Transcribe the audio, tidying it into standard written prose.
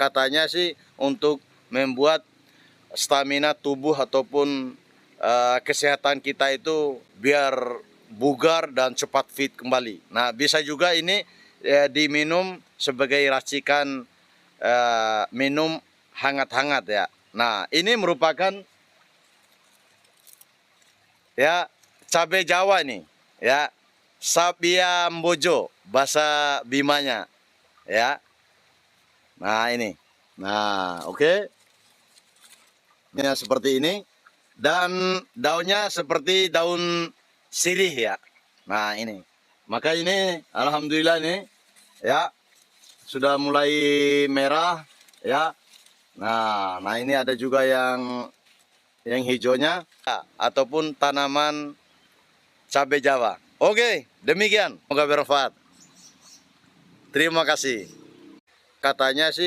katanya sih untuk membuat stamina tubuh ataupun kesehatan kita itu biar bugar dan cepat fit kembali. Nah, bisa juga ini diminum sebagai racikan minum hangat-hangat ya. Nah, ini merupakan ya cabai Jawa nih ya, Sabiambojo bahasa Bimanya ya. Nah ini, nah oke. Ya, seperti ini, dan daunnya seperti daun sirih ya. Nah ini, maka ini alhamdulillah ini ya sudah mulai merah ya. Nah ini ada juga yang hijaunya ya, ataupun tanaman cabai Jawa. Oke, demikian. Semoga bermanfaat. Terima kasih. Katanya sih